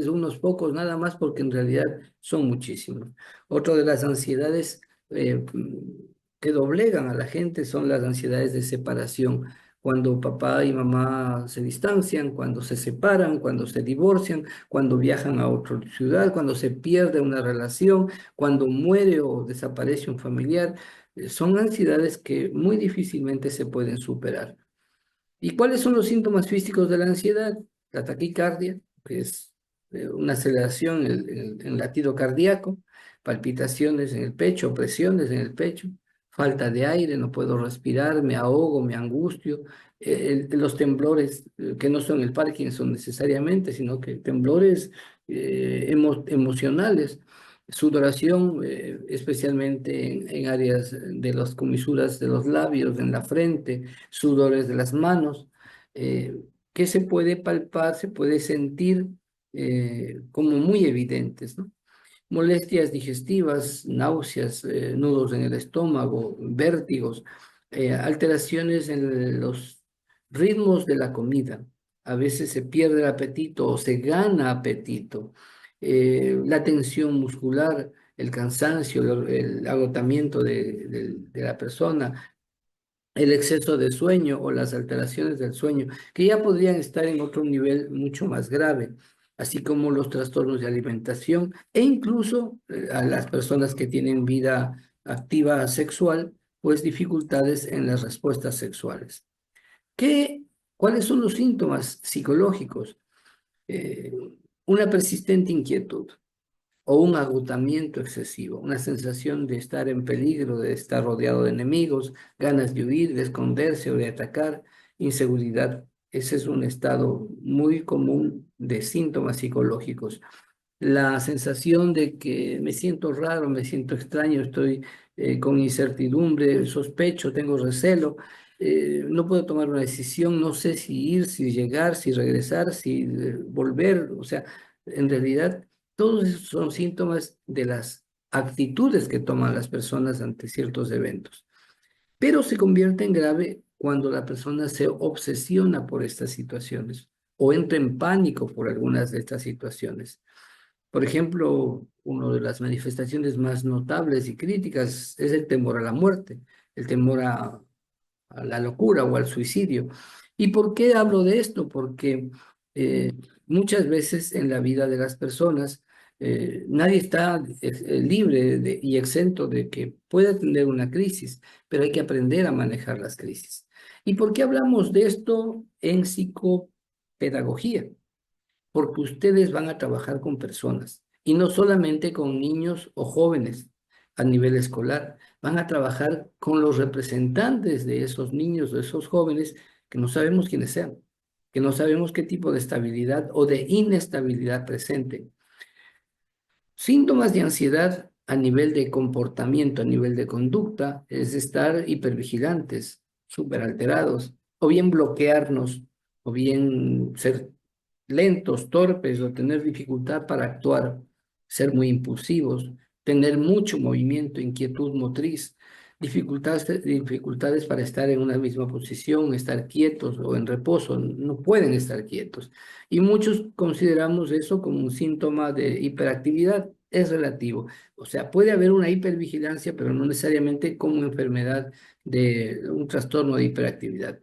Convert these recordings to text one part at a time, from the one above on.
unos pocos nada más, porque en realidad son muchísimos. Otra de las ansiedades que doblegan a la gente son las ansiedades de separación. Cuando papá y mamá se distancian, cuando se separan, cuando se divorcian, cuando viajan a otra ciudad, cuando se pierde una relación, cuando muere o desaparece un familiar, son ansiedades que muy difícilmente se pueden superar. ¿Y cuáles son los síntomas físicos de la ansiedad? La taquicardia, que es una aceleración en el latido cardíaco, palpitaciones en el pecho, presiones en el pecho, falta de aire, no puedo respirar, me ahogo, me angustio, los temblores que no son el Parkinson necesariamente, sino que temblores emocionales, sudoración, especialmente en áreas de las comisuras de los labios, en la frente, sudores de las manos, eh, que se puede palpar, se puede sentir como muy evidentes, ¿no? Molestias digestivas, náuseas, nudos en el estómago, vértigos, alteraciones en los ritmos de la comida. A veces se pierde el apetito o se gana apetito. La tensión muscular, el cansancio, el agotamiento de la persona, el exceso de sueño o las alteraciones del sueño, que ya podrían estar en otro nivel mucho más grave, así como los trastornos de alimentación e incluso a las personas que tienen vida activa sexual, pues dificultades en las respuestas sexuales. ¿Qué, ¿Cuáles son los síntomas psicológicos? Eh, una persistente inquietud o un agotamiento excesivo, una sensación de estar en peligro, de estar rodeado de enemigos, ganas de huir, de esconderse o de atacar, inseguridad. Ese es un estado muy común de síntomas psicológicos. La sensación de que me siento raro, me siento extraño, estoy con incertidumbre, sospecho, tengo recelo, no puedo tomar una decisión, no sé si ir, si llegar, si regresar, si volver, o sea, en realidad todos esos son síntomas de las actitudes que toman las personas ante ciertos eventos, pero se convierte en grave cuando la persona se obsesiona por estas situaciones o entra en pánico por algunas de estas situaciones. Por ejemplo, una de las manifestaciones más notables y críticas es el temor a la muerte, el temor a la locura o al suicidio. ¿Y por qué hablo de esto? Porque eh, muchas veces en la vida de las personas nadie está libre y exento de que pueda tener una crisis, pero hay que aprender a manejar las crisis. ¿Y por qué hablamos de esto en psicopedagogía? Porque ustedes van a trabajar con personas y no solamente con niños o jóvenes a nivel escolar, van a trabajar con los representantes de esos niños, de esos jóvenes que no sabemos quiénes sean, que no sabemos qué tipo de estabilidad o de inestabilidad presenten. Síntomas de ansiedad a nivel de comportamiento, a nivel de conducta, es estar hipervigilantes, súper alterados, o bien bloquearnos, o bien ser lentos, torpes, o tener dificultad para actuar, ser muy impulsivos, tener mucho movimiento, inquietud motriz, dificultades para estar en una misma posición, estar quietos o en reposo, no pueden estar quietos. Y muchos consideramos eso como un síntoma de hiperactividad. Es relativo. O sea, puede haber una hipervigilancia, pero no necesariamente como enfermedad de un trastorno de hiperactividad.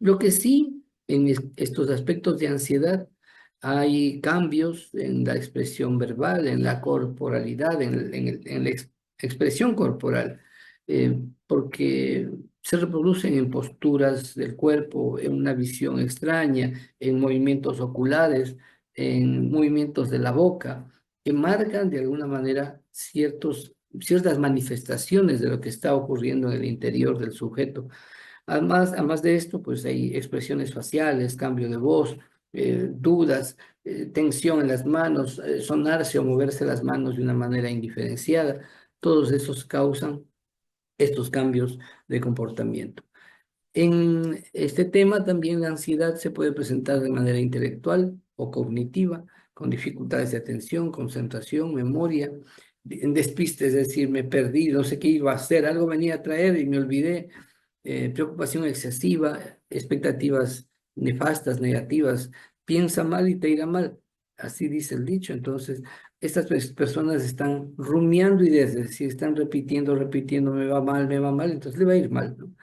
Lo que sí, en estos aspectos de ansiedad, hay cambios en la expresión verbal, en la corporalidad, en la expresión corporal, porque se reproducen en posturas del cuerpo, en una visión extraña, en movimientos oculares, en movimientos de la boca, que marcan de alguna manera ciertas manifestaciones de lo que está ocurriendo en el interior del sujeto. Además de esto, pues hay expresiones faciales, cambio de voz, dudas, tensión en las manos, sonarse o moverse las manos de una manera indiferenciada. Todos esos causan estos cambios de comportamiento. En este tema también la ansiedad se puede presentar de manera intelectual o cognitiva, con dificultades de atención, concentración, memoria, en despiste, es decir, me perdí, no sé qué iba a hacer, algo venía a traer y me olvidé, preocupación excesiva, expectativas nefastas, negativas, piensa mal y te irá mal. así dice el dicho. Entonces, estas personas están rumiando ideas, es decir, están repitiendo, repitiendo, me va mal, entonces le va a ir mal, ¿no?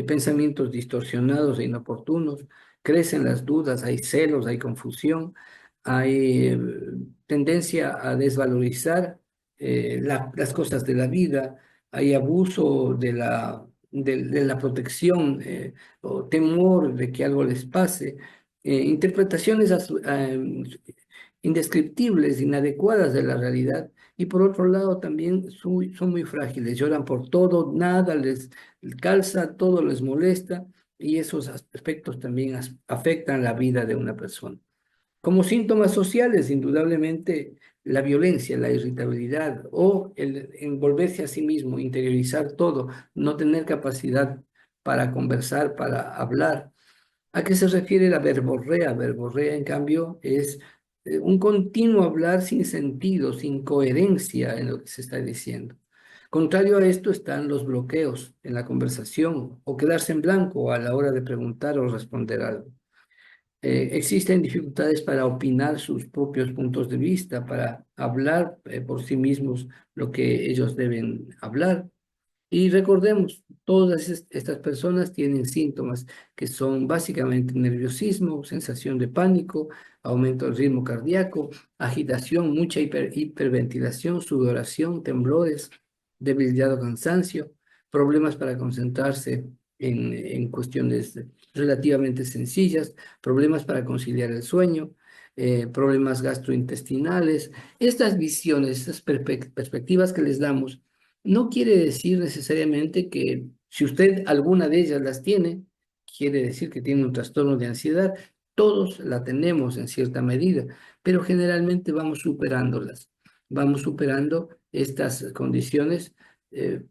Pensamientos distorsionados e inoportunos, crecen las dudas, hay celos, hay confusión, hay tendencia a desvalorizar las cosas de la vida, hay abuso de la protección o temor de que algo les pase, interpretaciones indescriptibles, inadecuadas de la realidad. Y por otro lado, también son muy frágiles, lloran por todo, nada les calza, todo les molesta y esos aspectos también afectan la vida de una persona. Como síntomas sociales, indudablemente, la violencia, la irritabilidad o el envolverse a sí mismo, interiorizar todo, no tener capacidad para conversar, para hablar. ¿A qué se refiere la verborrea? Verborrea, en cambio, es un continuo hablar sin sentido, sin coherencia en lo que se está diciendo. Contrario a esto están los bloqueos en la conversación o quedarse en blanco a la hora de preguntar o responder algo. Existen dificultades para opinar sus propios puntos de vista, para hablar por sí mismos lo que ellos deben hablar. Y recordemos, todas estas personas tienen síntomas que son básicamente nerviosismo, sensación de pánico, aumento del ritmo cardíaco, agitación, mucha hiperventilación, sudoración, temblores, debilidad o cansancio, problemas para concentrarse en cuestiones relativamente sencillas, problemas para conciliar el sueño, problemas gastrointestinales. Estas visiones, estas perspectivas que les damos, no quiere decir necesariamente que si usted alguna de ellas las tiene, quiere decir que tiene un trastorno de ansiedad. Todos la tenemos en cierta medida, pero generalmente vamos superando estas condiciones eh,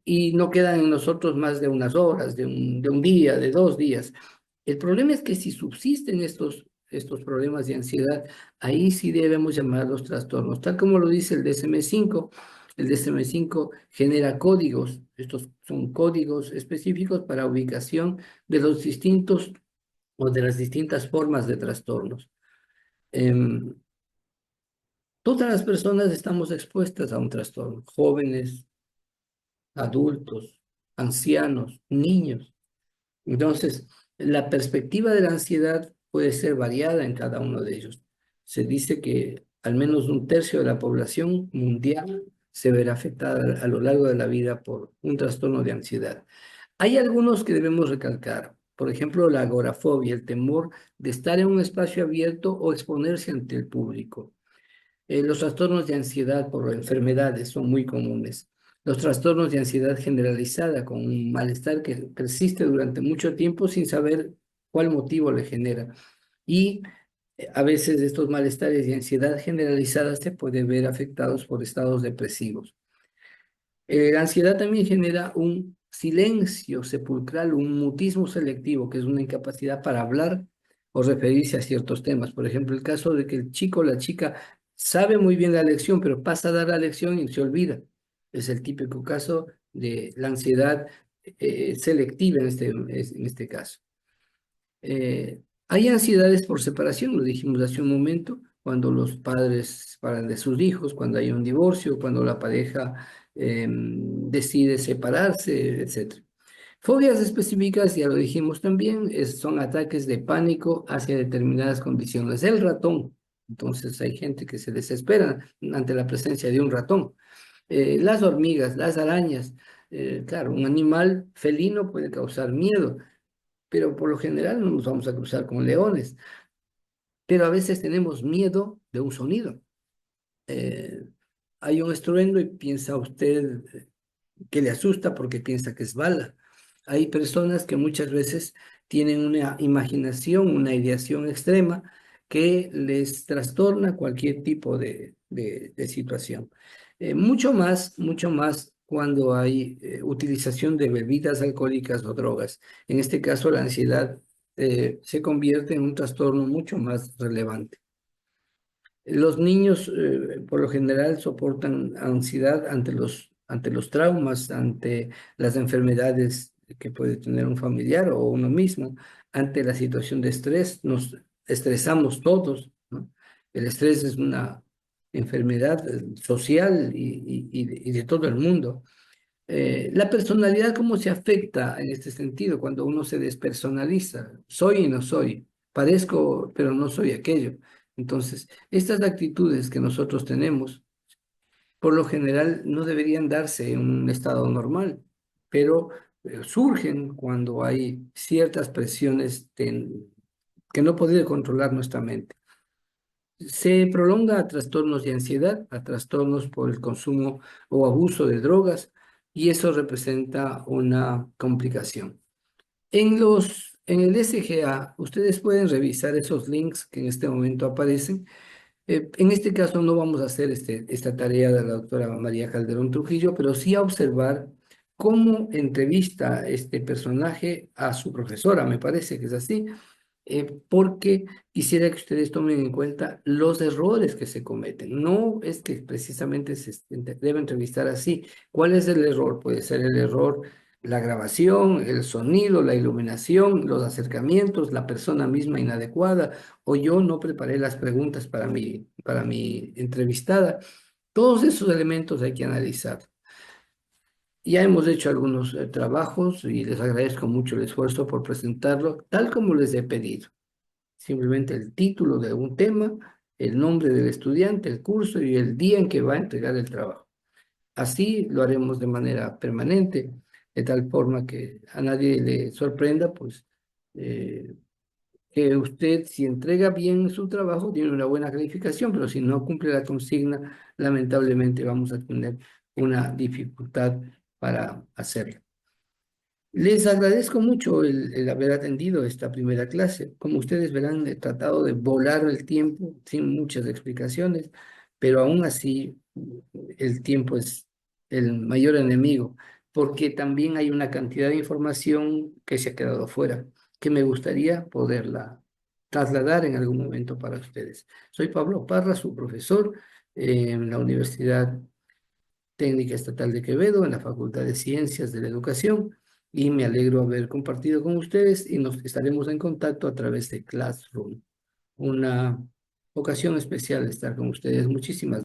y no quedan en nosotros más de unas horas, de un día, de 2 días. El problema es que si subsisten estos problemas de ansiedad, ahí sí debemos llamarlos trastornos, tal como lo dice el DSM-5. El DSM-5 genera códigos, estos son códigos específicos para ubicación de los distintos o de las distintas formas de trastornos. Em, Todas las personas estamos expuestas a un trastorno, jóvenes, adultos, ancianos, niños. Entonces, la perspectiva de la ansiedad puede ser variada en cada uno de ellos. Se dice que al menos un tercio de la población mundial se verá afectada a lo largo de la vida por un trastorno de ansiedad. Hay algunos que debemos recalcar, por ejemplo, la agorafobia, el temor de estar en un espacio abierto o exponerse ante el público. Los trastornos de ansiedad por enfermedades son muy comunes. Los trastornos de ansiedad generalizada con un malestar que persiste durante mucho tiempo sin saber cuál motivo le genera. Y a veces estos malestares de ansiedad generalizada se pueden ver afectados por estados depresivos. La ansiedad también genera un silencio sepulcral, un mutismo selectivo, que es una incapacidad para hablar o referirse a ciertos temas. Por ejemplo, el caso de que el chico o la chica sabe muy bien la lección, pero pasa a dar la lección y se olvida. Es el típico caso de la ansiedad selectiva en este caso. Hay ansiedades por separación, lo dijimos hace un momento, cuando los padres se separan de sus hijos, cuando hay un divorcio, cuando la pareja decide separarse, etc. Fobias específicas, ya lo dijimos también, son ataques de pánico hacia determinadas condiciones. El ratón, entonces hay gente que se desespera ante la presencia de un ratón. Las hormigas, las arañas, claro, un animal felino puede causar miedo, pero por lo general no nos vamos a cruzar con leones, pero a veces tenemos miedo de un sonido. Eh, Hay un estruendo y piensa usted que le asusta porque piensa que es bala. Hay personas que muchas veces tienen una imaginación, una ideación extrema que les trastorna cualquier tipo de situación. Mucho más cuando hay utilización de bebidas alcohólicas o drogas. En este caso, la ansiedad se convierte en un trastorno mucho más relevante. Los niños, por lo general, soportan ansiedad ante los traumas, ante las enfermedades que puede tener un familiar o uno mismo, ante la situación de estrés. Nos estresamos todos, ¿no? El estrés es una enfermedad social y de todo el mundo. La personalidad, ¿cómo se afecta en este sentido cuando uno se despersonaliza? Soy y no soy, parezco, pero no soy aquello. Entonces, estas actitudes que nosotros tenemos, por lo general, no deberían darse en un estado normal, pero surgen cuando hay ciertas presiones que no puede controlar nuestra mente. Se prolonga a trastornos de ansiedad, a trastornos por el consumo o abuso de drogas, y eso representa una complicación. En el SGA, ustedes pueden revisar esos links que en este momento aparecen. En este caso no vamos a hacer esta tarea de la doctora María Calderón Trujillo, pero sí a observar cómo entrevista este personaje a su profesora, me parece que es así, porque quisiera que ustedes tomen en cuenta los errores que se cometen. No es que precisamente debe entrevistar así. ¿Cuál es el error? Puede ser el error la grabación, el sonido, la iluminación, los acercamientos, la persona misma inadecuada, o yo no preparé las preguntas para mi entrevistada. Todos esos elementos hay que analizar. Ya hemos hecho algunos trabajos y les agradezco mucho el esfuerzo por presentarlo tal como les he pedido. Simplemente el título de un tema, el nombre del estudiante, el curso y el día en que va a entregar el trabajo. Así lo haremos de manera permanente, de tal forma que a nadie le sorprenda, pues, eh, que usted, si entrega bien su trabajo, tiene una buena calificación, pero si no cumple la consigna, lamentablemente vamos a tener una dificultad para hacerlo. Les agradezco mucho el haber atendido esta primera clase. Como ustedes verán, he tratado de volar el tiempo sin muchas explicaciones, pero aún así el tiempo es el mayor enemigo, porque también hay una cantidad de información que se ha quedado fuera, que me gustaría poderla trasladar en algún momento para ustedes. Soy Pablo Parra, su profesor en la Universidad Técnica Estatal de Quevedo, en la Facultad de Ciencias de la Educación, y me alegro haber compartido con ustedes y nos estaremos en contacto a través de Classroom. Una ocasión especial de estar con ustedes. Muchísimas